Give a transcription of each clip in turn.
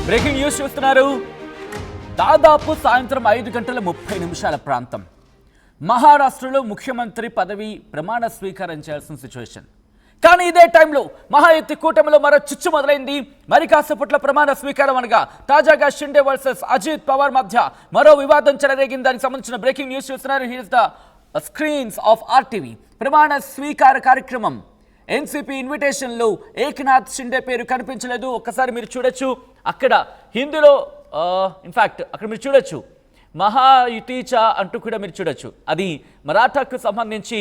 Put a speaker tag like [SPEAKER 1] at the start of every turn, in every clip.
[SPEAKER 1] Breaking news చూస్తున్నారు. దాదాపు సాయంత్రం 5:30 ప్రాంతం మహారాష్ట్రలో ముఖ్యమంత్రి పదవి ప్రమాణ స్వీకారం చేయాల్సిన సిచ్యువేషన్. కానీ ఇదే టైంలో మహా ఎత్తి కూటమిలో మరో చిచ్చు మొదలైంది. మరి కాసేపట్ల ప్రమాణ స్వీకారం అనగా తాజాగా షిండే వర్సెస్ అజిత్ పవార్ మధ్య మరో వివాదం చెలరేగింది. దానికి సంబంధించిన బ్రేకింగ్ న్యూస్ చూస్తున్నారు. Here's the screens of RTV. ప్రమాణ స్వీకార కార్యక్రమం ఎన్సీపీ ఇన్విటేషన్లో ఏక్నాథ్ షిండే పేరు కనిపించలేదు. ఒక్కసారి మీరు చూడొచ్చు, అక్కడ హిందీలో ఇన్ఫ్యాక్ట్ అక్కడ మీరు చూడొచ్చు మహాయుటీచా అంటూ కూడా మీరు చూడొచ్చు. అది మరాఠాకు సంబంధించి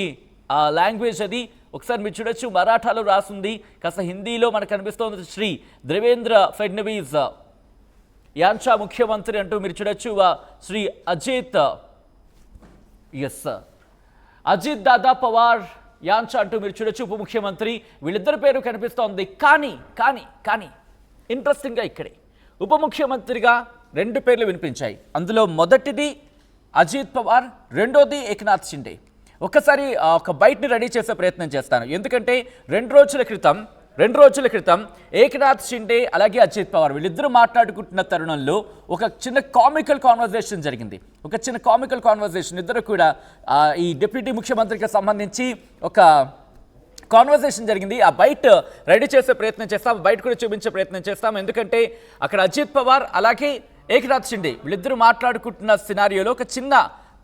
[SPEAKER 1] లాంగ్వేజ్. అది ఒకసారి మీరు చూడొచ్చు, మరాఠాలో రాసింది, కాస్త హిందీలో మనకు కనిపిస్తోంది శ్రీ దేవేంద్ర ఫడ్నవీస్ యాంచా ముఖ్యమంత్రి అంటూ మీరు చూడొచ్చు. శ్రీ అజిత్ దాదా పవార్ యాంచా అంటూ మీరు చూడొచ్చు, ఉప ముఖ్యమంత్రి. వీళ్ళిద్దరి పేరు కనిపిస్తోంది. కానీ ఇంట్రెస్టింగ్గా ఇక్కడే ఉప ముఖ్యమంత్రిగా 2 పేర్లు వినిపించాయి. అందులో మొదటిది అజిత్ పవార్, రెండోది ఏక్నాథ్ షిండే. ఒక్కసారి ఒక బైట్ని రెడీ చేసే ప్రయత్నం చేస్తాను. ఎందుకంటే 2 రోజుల క్రితం ఏక్నాథ్ షిండే అలాగే అజిత్ పవార్ వీళ్ళిద్దరూ మాట్లాడుకుంటున్న తరుణంలో ఒక చిన్న కామికల్ కాన్వర్జేషన్ జరిగింది. ఇద్దరు కూడా ఈ డిప్యూటీ ముఖ్యమంత్రికి సంబంధించి ఒక కాన్వర్జేషన్ జరిగింది. ఆ బైట్ రెడీ చేసే ప్రయత్నం చేస్తాం, బైట్ కూడా చూపించే ప్రయత్నం చేస్తాం. ఎందుకంటే అక్కడ అజిత్ పవార్ అలాగే ఏక్నాథ్ షిండే వీళ్ళిద్దరూ మాట్లాడుకుంటున్న సినారియోలో ఒక చిన్న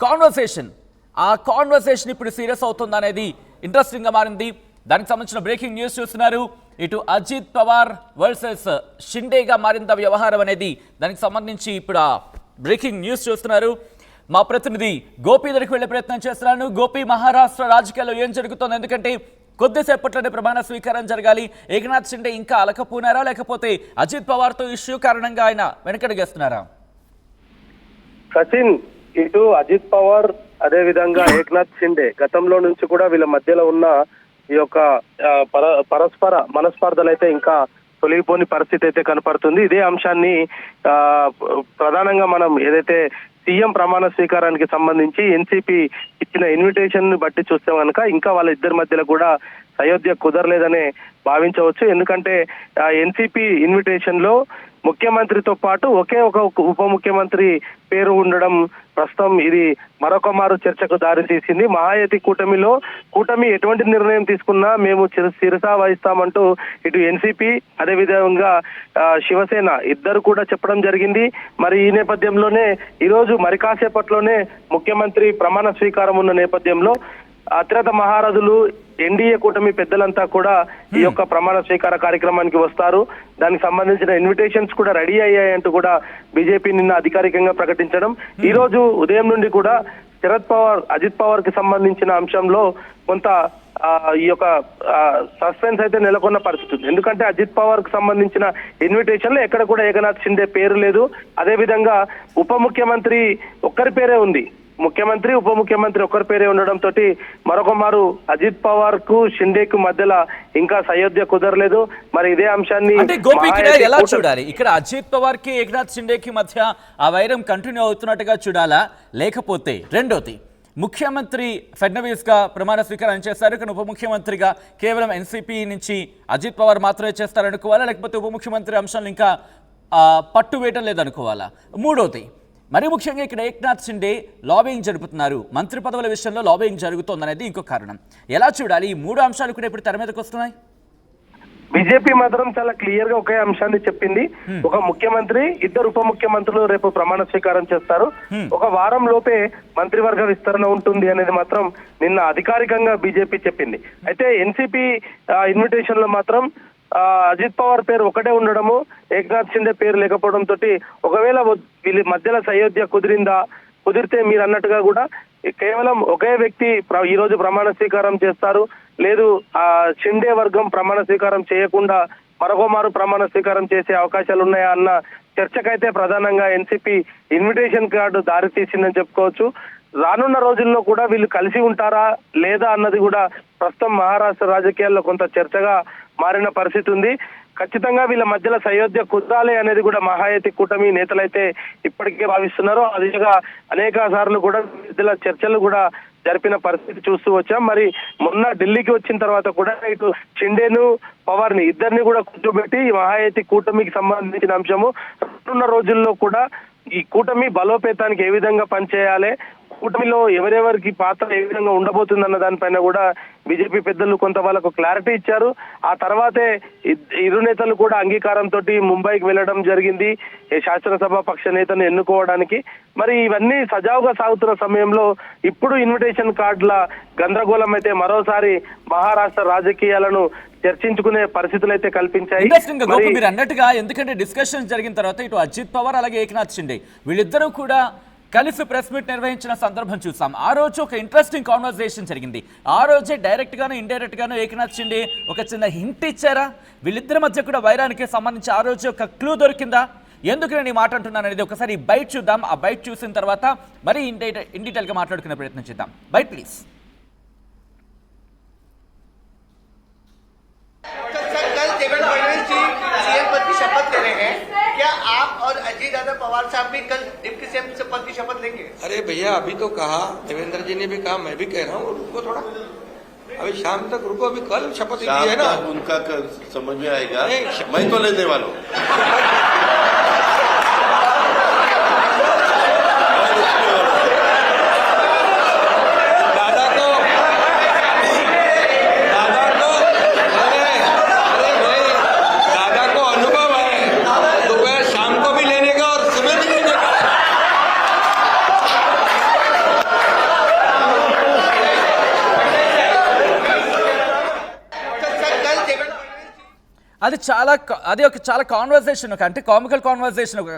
[SPEAKER 1] కాన్వర్సేషన్, ఆ కాన్వర్సేషన్ ఇప్పుడు సీరియస్ అవుతుంది అనేది ఇంట్రెస్టింగ్గా మారింది. దానికి సంబంధించిన బ్రేకింగ్ న్యూస్ చూస్తున్నారు. ఇటు అజిత్ పవార్ వర్సెస్ షిండేగా మారిందా వ్యవహారం అనేది, దానికి సంబంధించి ఇప్పుడు ఆ బ్రేకింగ్ న్యూస్ చూస్తున్నారు. మా ప్రతినిధి గోపి దగ్గరికి వెళ్ళే ప్రయత్నం చేస్తున్నాను. గోపి, మహారాష్ట్ర రాజకీయాల్లో ఏం జరుగుతోంది? ఎందుకంటే కొద్దిసేపట్లోనే ప్రమాణ స్వీకారం జరగాలి. ఏక్నాథ్ షిండే ఇంకా అలకపోనారా, లేకపోతే అజిత్ పవార్తో ఇష్యూ కారణంగా ఆయన వెనకడుగేస్తున్నారా?
[SPEAKER 2] సచిన్, ఇటు అజిత్ పవార్ అదే విధంగా ఏక్నాథ్ షిండే గతంలో నుంచి కూడా వీళ్ళ మధ్యలో ఉన్న ఈ యొక్క పరస్పర మనస్పర్ధలు అయితే ఇంకా తొలగిపోని పరిస్థితి అయితే కనపడుతుంది. ఇదే అంశాన్ని ప్రధానంగా మనం ఏదైతే సీఎం ప్రమాణ స్వీకారానికి సంబంధించి ఎన్సీపీ ఇచ్చిన ఇన్విటేషన్ ని బట్టి చూస్తే కనుక ఇంకా వాళ్ళ ఇద్దరి మధ్యలో కూడా సయోధ్య కుదరలేదనే భావించవచ్చు. ఎందుకంటే ఎన్సీపీ ఇన్విటేషన్ లో ముఖ్యమంత్రితో పాటు ఒకే ఒక ఉప ముఖ్యమంత్రి పేరు ఉండడం ప్రస్తుతం ఇది మరొక మారు చర్చకు దారి తీసింది. మహాయతి కూటమి ఎటువంటి నిర్ణయం తీసుకున్నా మేము శిరసా వహిస్తామంటూ ఇటు ఎన్సీపీ అదే విధంగా శివసేన ఇద్దరు కూడా చెప్పడం జరిగింది. మరి ఈ నేపథ్యంలోనే ఈరోజు మరి కాసేపట్లోనే ముఖ్యమంత్రి ప్రమాణ స్వీకారం ఉన్న నేపథ్యంలో అత్యత మహారాజులు ఎన్డీఏ కూటమి పెద్దలంతా కూడా ఈ యొక్క ప్రమాణ స్వీకార కార్యక్రమానికి వస్తారు. దానికి సంబంధించిన ఇన్విటేషన్స్ కూడా రెడీ అయ్యాయంటూ కూడా బీజేపీ నిన్న అధికారికంగా ప్రకటించడం, ఈ రోజు ఉదయం నుండి కూడా శరద్ పవార్ అజిత్ పవార్ కి సంబంధించిన అంశంలో కొంత ఈ యొక్క సస్పెన్స్ అయితే నెలకొన్న పరిస్థితి ఉంది. ఎందుకంటే అజిత్ పవార్ కు సంబంధించిన ఇన్విటేషన్ లో ఎక్కడ కూడా ఏకనాథ్ షిండే పేరు లేదు. అదే విధంగా ఉప ముఖ్యమంత్రి ఒక్కరి పేరే ఉంది. ముఖ్యమంత్రి ఉప ముఖ్యమంత్రి ఒక్కరి పేరే ఉండడంతో మరొక మారు అజిత్ పవార్ కు షిండేకు మధ్యలో ఇంకా సయోధ్య కుదరలేదు. మరి ఇదే అంశాన్ని
[SPEAKER 1] అంటే గోపి ఎలా చూడాలి? ఇక్కడ అజిత్ పవార్ కి ఏక్నాథ్ షిండేకి మధ్య ఆ వైరం కంటిన్యూ అవుతున్నట్టుగా చూడాలా, లేకపోతే రెండోది ముఖ్యమంత్రి ఫడ్నవీస్ గా ప్రమాణ స్వీకారం చేస్తారు, కానీ ఉప ముఖ్యమంత్రిగా కేవలం ఎన్సీపీ నుంచి అజిత్ పవార్ మాత్రమే చేస్తారనుకోవాలా, లేకపోతే ఉప ముఖ్యమంత్రి అంశాలు ఇంకా పట్టు వేయటం లేదనుకోవాలా? మూడోది మరి ముఖ్యంగా ఇక్కడ ఏక్నాథ్ షిండే లాబింగ్ జరుపుతున్నారు, మంత్రి పదవుల విషయంలో లాబింగ్ జరుగుతోంది అనేది ఇంకో కారణం. ఎలా చూడాలి? ఈ 3 అంశాలు కూడా ఇప్పుడు తెర మీదకి వస్తున్నాయి.
[SPEAKER 2] బీజేపీ మాత్రం చాలా క్లియర్ గా ఒకే అంశాన్ని చెప్పింది. ఒక ముఖ్యమంత్రి, 2 ఉప ముఖ్యమంత్రులు రేపు ప్రమాణ స్వీకారం చేస్తారు. ఒక వారం లోపే మంత్రివర్గ విస్తరణ ఉంటుంది అనేది మాత్రం నిన్న అధికారికంగా బీజేపీ చెప్పింది. అయితే ఎన్సీపీ ఇన్విటేషన్ లో మాత్రం అజిత్ పవార్ పేరు ఒకటే ఉండడము, ఏక్నాథ్ షిండే పేరు లేకపోవడం తోటి ఒకవేళ వీళ్ళ మధ్యలో సయోధ్య కుదిరితే మీరు అన్నట్టుగా కూడా కేవలం ఒకే వ్యక్తి ఈ రోజు ప్రమాణ స్వీకారం చేస్తారు, లేదు షిండే వర్గం ప్రమాణ స్వీకారం చేయకుండా మరొక మారు ప్రమాణ స్వీకారం చేసే అవకాశాలు ఉన్నాయా అన్న చర్చకైతే ప్రధానంగా ఎన్సీపీ ఇన్విటేషన్ కార్డు దారి తీసిందని చెప్పుకోవచ్చు. రానున్న రోజుల్లో కూడా వీళ్ళు కలిసి ఉంటారా లేదా అన్నది కూడా ప్రస్తుతం మహారాష్ట్ర రాజకీయాల్లో కొంత చర్చగా మారిన పరిస్థితి ఉంది. ఖచ్చితంగా వీళ్ళ మధ్యలో సయోధ్య కుదరాలి అనేది కూడా మహాయతి కూటమి నేతలైతే ఇప్పటికే భావిస్తున్నారు. అదేగా అనేక సార్లు కూడా మధ్యలో చర్చలు కూడా జరిపిన పరిస్థితి చూస్తూ వచ్చాం. మరి మొన్న ఢిల్లీకి వచ్చిన తర్వాత కూడా ఇటు షిండేను పవార్ ని ఇద్దరిని కూడా కూర్చోబెట్టి మహాయతి కూటమికి సంబంధించిన అంశము రానున్న రోజుల్లో కూడా ఈ కూటమి బలోపేతానికి ఏ విధంగా పనిచేయాలి, కూటమిలో ఎవరెవరికి పాత్ర ఏ విధంగా ఉండబోతుందన్న దానిపైన కూడా బీజేపీ పెద్దలు కొంత వాళ్ళకు క్లారిటీ ఇచ్చారు. ఆ తర్వాతే ఇరు నేతలు కూడా అంగీకారంతో ముంబైకి వెళ్ళడం జరిగింది శాసనసభ పక్ష నేతను ఎన్నుకోవడానికి. మరి ఇవన్నీ సజావుగా సాగుతున్న సమయంలో ఇప్పుడు ఇన్విటేషన్ కార్డుల గందరగోళం అయితే మరోసారి మహారాష్ట్ర రాజకీయాలను చర్చించుకునే పరిస్థితులు అయితే కల్పించాయి.
[SPEAKER 1] ఇంట్రెస్టింగ్ గోపి మీరు అన్నట్టుగా, ఎందుకంటే డిస్కషన్ జరిగిన తర్వాత ఇటు అజిత్ పవార్ అలాగే ఏకనాథ్ షిండే వీళ్ళిద్దరూ కూడా కలిసి ప్రెస్ మీట్ నిర్వహించిన సందర్భం చూసాం. ఆ రోజు ఒక ఇంట్రెస్టింగ్ కాన్వర్సేషన్ జరిగింది. ఆ రోజే డైరెక్ట్ గాను ఇండైరెక్ట్ గాను ఏకనాథ్ షిండే ఒక చిన్న హింట్ ఇచ్చారా? వీళ్ళిద్దరి మధ్య కూడా వైరానికి సంబంధించి ఆ రోజు ఒక క్లూ దొరికిందా? ఎందుకు నేను ఈ మాట అంటున్నాను అనేది ఒకసారి బైట్ చూద్దాం. ఆ బైట్ చూసిన తర్వాత మరి ఇన్ డీటెయిల్ గా మాట్లాడుకునే ప్రయత్నం చేద్దాం. Byte please.
[SPEAKER 3] Devendra Fadnavis ji CM पद की शपथ ले रहे हैं, क्या आप और अजीत दादा पवार साहब भी कल डिप्टी सीएम पद की शपथ लेंगे?
[SPEAKER 4] अरे भैया अभी तो कहा, देवेंद्र जी ने भी कहा, मैं भी कह रहा हूँ रुको थोड़ा, अभी शाम तक रुको, अभी कल शपथ ली है ना,
[SPEAKER 5] उनका समझ में आएगा। मैं तो लेने वाला हूँ।
[SPEAKER 1] అది ఒక చాలా కాన్వర్సేషన్, అంటే కామికల్ కాన్వర్సేషన్, ఒక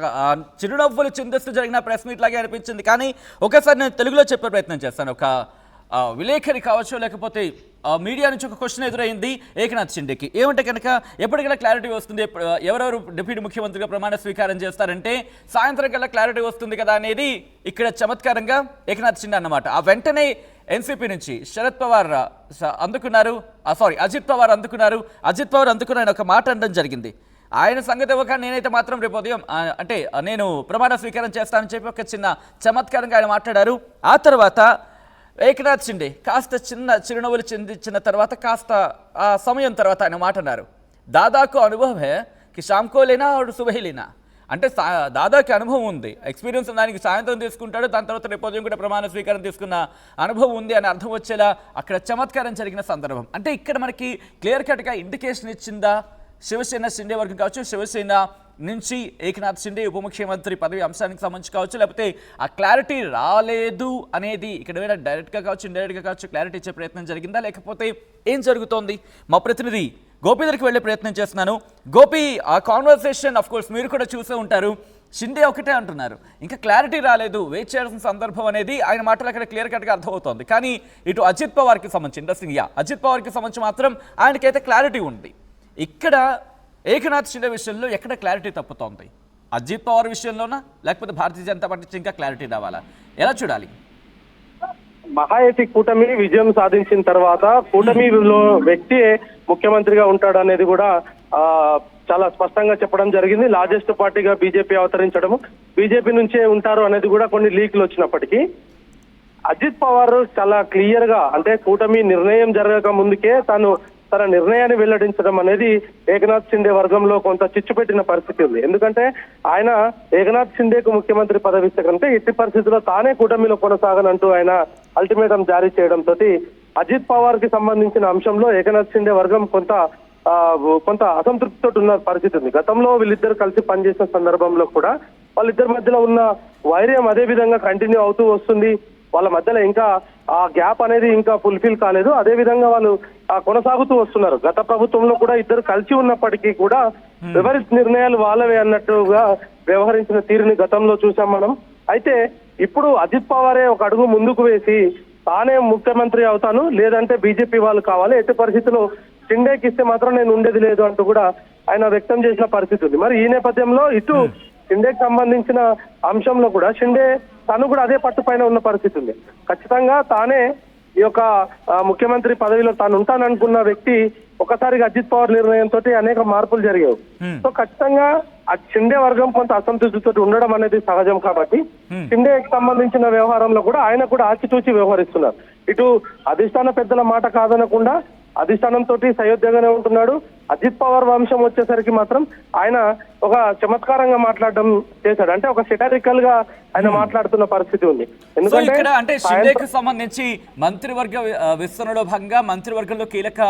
[SPEAKER 1] చిరునవ్వులు చిందిస్తూ జరిగిన ప్రెస్ మీట్ లాగే అనిపించింది. కానీ ఒకసారి నేను తెలుగులో చెప్పే ప్రయత్నం చేస్తాను. ఒక విలేకరి కావచ్చు, లేకపోతే మీడియా నుంచి ఒక క్వశ్చన్ ఎదురైంది ఏకనాథ్ షిండేకి. ఏమంటే కనుక ఎప్పటికైనా క్లారిటీ వస్తుంది, ఎవరెవరు డిప్యూటీ ముఖ్యమంత్రిగా ప్రమాణ స్వీకారం చేస్తారంటే సాయంత్రం కల్లా క్లారిటీ వస్తుంది కదా అనేది ఇక్కడ చమత్కారంగా ఏకనాథ్ షిండే అన్నమాట. ఆ వెంటనే ఎన్సీపీ నుంచి శరద్ పవార్ అందుకున్నారు, అజిత్ పవార్ అందుకున్నారు. అజిత్ పవార్ అందుకుని ఆయన ఒక మాట అనడం జరిగింది. ఆయన సంగతి ఇవ్వక నేనైతే మాత్రం రేపు ఉదయం అంటే నేను ప్రమాణ స్వీకారం చేస్తానని చెప్పి ఒక చిన్న చమత్కారంగా ఆయన మాట్లాడారు. ఆ తర్వాత ఏకనాథ్ షిండే కాస్త చిరునవ్వులు చెందించిన తర్వాత కాస్త ఆ సమయం తర్వాత ఆయన మాట అన్నారు, దాదాకు అనుభవం హే కి షామ్కో లేనా ఆర్ సుబహ్ లేనా, అంటే దాదాకి అనుభవం ఉంది, ఎక్స్పీరియన్స్ దానికి సాయంత్రం తీసుకుంటాడు, దాని తర్వాత రేపు ఉదయం కూడా ప్రమాణ స్వీకారం తీసుకున్న అనుభవం ఉంది అని అర్థం వచ్చేలా అక్కడ చమత్కారం జరిగిన సందర్భం. అంటే ఇక్కడ మనకి క్లియర్ కట్గా ఇండికేషన్ ఇచ్చిందా శివసేన షిండే వర్గం కావచ్చు, శివసేన నుంచి ఏకనాథ్ షిండే ఉప ముఖ్యమంత్రి పదవి అంశానికి సంబంధించి కావచ్చు, లేకపోతే ఆ క్లారిటీ రాలేదు అనేది ఇక్కడ ఏమైనా డైరెక్ట్గా కావచ్చు ఇండైరెక్ట్గా కావచ్చు క్లారిటీ ఇచ్చే ప్రయత్నం జరిగిందా, లేకపోతే ఏం జరుగుతోంది? మా ప్రతినిధి గోపి దగ్గరికి వెళ్ళే ప్రయత్నం చేస్తున్నాను. గోపి, ఆ కాన్వర్సేషన్ ఆఫ్ కోర్స్ మీరు కూడా చూసే ఉంటారు. షిండే ఒకటే అంటున్నారు, ఇంకా క్లారిటీ రాలేదు, వెయిట్ చేయాల్సిన సందర్భం అనేది ఆయన మాటలు అక్కడ క్లియర్ కట్గా అర్థమవుతోంది. కానీ ఇటు అజిత్ పవార్కి సంబంధించి ఇంట్రెస్టింగ్ అజిత్ పవార్కి సంబంధించి మాత్రం ఆయనకైతే క్లారిటీ ఉంది. ఇక్కడ ఏకనాథ్ షిండే విషయంలో ఎక్కడ క్లారిటీ తప్పుతోంది? అజిత్ పవార్ విషయంలోనా, లేకపోతే భారతీయ జనతా పార్టీ నుంచి ఇంకా క్లారిటీ రావాలా? ఎలా చూడాలి?
[SPEAKER 2] మహాయతి కూటమి విజయం సాధించిన తర్వాత కూటమిలో వ్యక్తి ముఖ్యమంత్రిగా ఉంటాడు అనేది కూడా చాలా స్పష్టంగా చెప్పడం జరిగింది. లార్జెస్ట్ పార్టీగా బీజేపీ అవతరించడము, బీజేపీ నుంచే ఉంటారు అనేది కూడా కొన్ని లీక్లు వచ్చినప్పటికీ అజిత్ పవార్ చాలా క్లియర్ గా, అంటే కూటమి నిర్ణయం జరగక ముందుకే తన నిర్ణయాన్ని వెల్లడించడం అనేది ఏకనాథ్ షిండే వర్గంలో కొంత చిచ్చు పెట్టిన పరిస్థితి ఉంది. ఎందుకంటే ఆయన ఏకనాథ్ షిండేకు ముఖ్యమంత్రి పదవి ఇస్తే కంటే ఎట్టి పరిస్థితుల్లో తానే కూటమిలో కొనసాగనంటూ ఆయన అల్టిమేటం జారీ చేయడంతో అజిత్ పవార్ కి సంబంధించిన అంశంలో ఏకనాథ్ షిండే వర్గం కొంత అసంతృప్తితో ఉన్న పరిస్థితి ఉంది. గతంలో వీళ్ళిద్దరు కలిసి పనిచేసిన సందర్భంలో కూడా వాళ్ళిద్దరి మధ్యలో ఉన్న వైర్యం అదే విధంగా కంటిన్యూ అవుతూ వస్తుంది. వాళ్ళ మధ్యలో ఇంకా ఆ గ్యాప్ అనేది ఇంకా ఫుల్ఫిల్ కాలేదు. అదే విధంగా వాళ్ళు కొనసాగుతూ వస్తున్నారు. గత ప్రభుత్వంలో కూడా ఇద్దరు కలిసి ఉన్నప్పటికీ కూడా ఎవరి నిర్ణయాలు వాళ్ళవే అన్నట్టుగా వ్యవహరించిన తీరుని గతంలో చూసాం మనం. అయితే ఇప్పుడు అజిత్ పవారే ఒక అడుగు ముందుకు వేసి తానే ముఖ్యమంత్రి అవుతాను, లేదంటే బీజేపీ వాళ్ళు కావాలి, ఎట్టి పరిస్థితుల్లో షిండేకి ఇస్తే మాత్రం నేను ఉండేది లేదు అంటూ కూడా ఆయన వ్యక్తం చేసిన పరిస్థితి ఉంది. మరి ఈ నేపథ్యంలో ఇటు షిండేకి సంబంధించిన అంశంలో కూడా షిండే తను కూడా అదే పట్టు పైన ఉన్న పరిస్థితి ఉంది. ఖచ్చితంగా తానే ఈ యొక్క ముఖ్యమంత్రి పదవిలో తాను ఉంటాననుకున్న వ్యక్తి ఒకసారిగా అజిత్ పవార్ నిర్ణయంతో అనేక మార్పులు జరిగాయి. సో ఖచ్చితంగా ఆ షిండే వర్గం కొంత అసంతృప్తితో ఉండడం అనేది సహజం కాబట్టి షిండేకి సంబంధించిన వ్యవహారంలో కూడా ఆయన కూడా ఆచితూచి వ్యవహరిస్తున్నారు. ఇటు అధిష్టాన పెద్దల మాట కాదనకుండా అధిష్టానంతో సయోధ్యగానే ఉంటున్నాడు. అజిత్ పవార్ వంశం వచ్చేసరికి మాత్రం ఆయన ఒక చమత్కారంగా మాట్లాడడం చేశాడు. అంటే ఒక సెటారికల్ గా ఆయన మాట్లాడుతున్న పరిస్థితి ఉంది.
[SPEAKER 1] సో ఇక్కడ అంటే షిండేకి సంబంధించి మంత్రివర్గ విస్తరణలో భాగంగా మంత్రివర్గంలో కీలక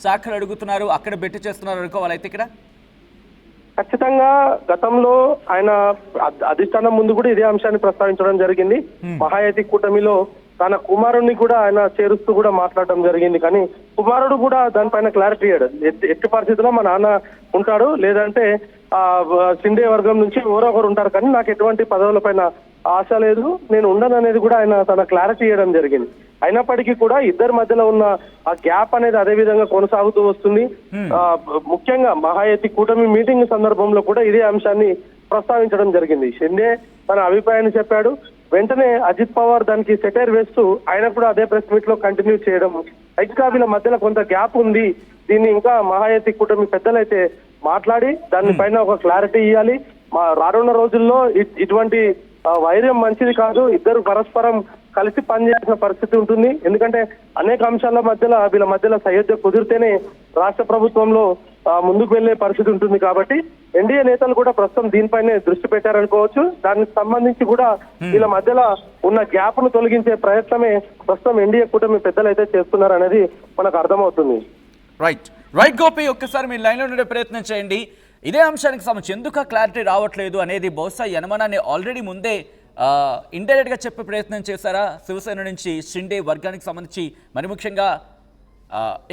[SPEAKER 1] శాఖలు అడుగుతున్నారు, అక్కడ బెట్టి చేస్తున్నారు అనుకోవాలైతే ఇక్కడ
[SPEAKER 2] ఖచ్చితంగా గతంలో ఆయన అధిష్టానం ముందు కూడా ఇదే అంశాన్ని ప్రస్తావించడం జరిగింది. మహాయతి కూటమిలో తన కుమారుడిని కూడా ఆయన చేరుస్తూ కూడా మాట్లాడడం జరిగింది. కానీ కుమారుడు కూడా దానిపైన క్లారిటీ ఇయ్యాడు. ఎట్టి పరిస్థితుల్లో మా నాన్న ఉంటాడు, లేదంటే షిండే వర్గం నుంచి ఎవరో ఒకరు ఉంటారు, కానీ నాకు ఎటువంటి పదవులపైన ఆశ లేదు, నేను ఉండను అనేది కూడా ఆయన తన క్లారిటీ ఇవ్వడం జరిగింది. అయినప్పటికీ కూడా ఇద్దరి మధ్యలో ఉన్న ఆ గ్యాప్ అనేది అదే విధంగా కొనసాగుతూ వస్తుంది. ముఖ్యంగా మహాయతి కూటమి మీటింగ్ సందర్భంలో కూడా ఇదే అంశాన్ని ప్రస్తావించడం జరిగింది. షిండే తన అభిప్రాయాన్ని చెప్పాడు. వెంటనే అజిత్ పవార్ దానికి సెటైర్ వేస్తూ ఆయన కూడా అదే ప్రెస్ మీట్ లో కంటిన్యూ చేయడం, ఇంకా వీళ్ళ మధ్యలో కొంత గ్యాప్ ఉంది, దీన్ని ఇంకా మహాయతి కూటమి పెద్దలైతే మాట్లాడి దాని పైన ఒక క్లారిటీ ఇవ్వాలి. రానున్న రోజుల్లో ఇటువంటి వైర్యం మంచిది కాదు, ఇద్దరు పరస్పరం కలిసి పనిచేయాల్సిన పరిస్థితి ఉంటుంది. ఎందుకంటే అనేక అంశాల మధ్యలో వీళ్ళ మధ్యలో సయోధ్య కుదిరితేనే రాష్ట్ర ప్రభుత్వంలో ముందుకు వెళ్లే పరిస్థితి ఉంటుంది. కాబట్టి ఎన్డీఏ నేతలు కూడా ప్రస్తుతం దీనిపైనే దృష్టి పెట్టారనుకోవచ్చు. దానికి సంబంధించి కూడా వీళ్ళ మధ్యలో ఉన్న గ్యాప్ ను తొలగించే ప్రయత్నమే ప్రస్తుతం ఎన్డీఏ కూటమి పెద్దలు అయితే చేస్తున్నారు అనేది మనకు అర్థమవుతుంది.
[SPEAKER 1] రైట్ గోపి, ఒక్కసారి మీరు లైన్లో ఉండే ప్రయత్నం చేయండి. ఇదే అంశానికి సంబంధించి ఎందుకు క్లారిటీ రావట్లేదు అనేది బహుశా యనమనాన్ని ఆల్రెడీ ముందే ఇండైరెక్ట్గా చెప్పే ప్రయత్నం చేశారా శివసేన నుంచి షిండే వర్గానికి సంబంధించి, మరి ముఖ్యంగా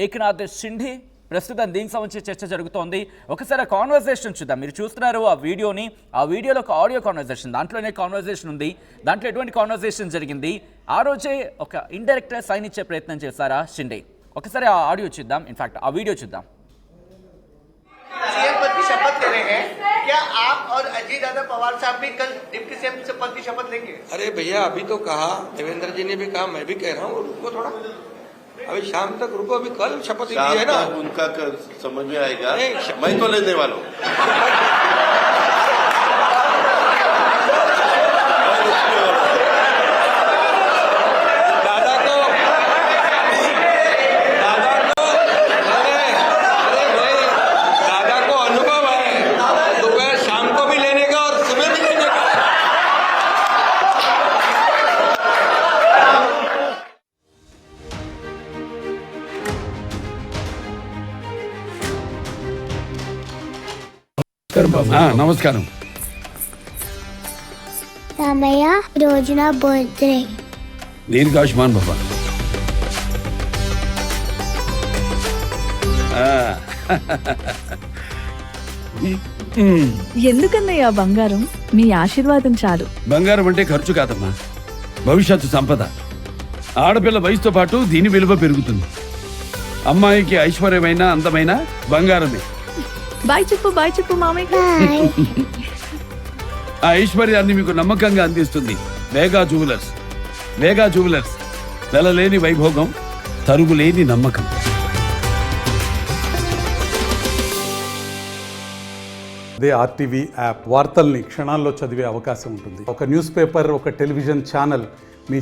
[SPEAKER 1] ఏకనాథ్ షిండే? ప్రస్తుతం దీనికి సంబంధించి చర్చ జరుగుతోంది. ఒకసారి ఆ కాన్వర్సేషన్ చూద్దాం. మీరు చూస్తున్నారు ఆ వీడియోని, ఆ వీడియోలో ఒక ఆడియో కాన్వర్సేషన్, దాంట్లోనే కాన్వర్సేషన్ ఉంది. దాంట్లో ఎటువంటి కాన్వర్సేషన్ జరిగింది, ఆ రోజే ఒక ఇండైరెక్ట్ సైన్ ఇచ్చే ప్రయత్నం చేశారా షిండే? ఒకసారి ఆ ఆడియో చూద్దాం, ఇన్ఫాక్ట్ ఆ వీడియో చూద్దాం.
[SPEAKER 3] सीएम पद की शपथ ले रहे हैं, क्या आप और अजीत यादव पवार साहब भी कल डिप्टी सीएम पद की शपथ लेंगे?
[SPEAKER 4] अरे भैया अभी तो कहा, देवेंद्र जी ने भी कहा, मैं भी कह रहा हूँ, रुको थोड़ा, अभी शाम तक रुको, अभी कल शपथ ली है ना,
[SPEAKER 5] उनका समझ में आएगा, मैं तो लेने वाला हूँ।
[SPEAKER 6] నమస్కారం.
[SPEAKER 7] రామయ్య, రోజు నా బర్త్డే.
[SPEAKER 6] దీర్ఘాయుష్మాన్ బాబా.
[SPEAKER 8] ఎందుకన్నయ్యా బంగారం? మీ ఆశీర్వాదం చాలు.
[SPEAKER 6] బంగారం అంటే ఖర్చు కాదమ్మా, భవిష్యత్తు సంపద. ఆడపిల్ల వయసుతో పాటు దీని విలువ పెరుగుతుంది. అమ్మాయికి ఐశ్వర్యమైన అందమైన బంగారమే.
[SPEAKER 8] బాయ్ చెప్పు మామయ్య.
[SPEAKER 6] ఆ ఐశ్వర్యాన్ని మీకు నమ్మకంగా అందిస్తుంది వేగా జ్యువెలర్స్. వేగా జ్యువెలర్స్, వెలలేని వైభోగం, తరుగులేని నమ్మకం.
[SPEAKER 9] అదే ఆర్టీవీ యాప్ వార్తల్ని క్షణాల్లో చదివే అవకాశం ఉంటుంది. ఒక న్యూస్ పేపర్, ఒక టెలివిజన్ ఛానల్ మీ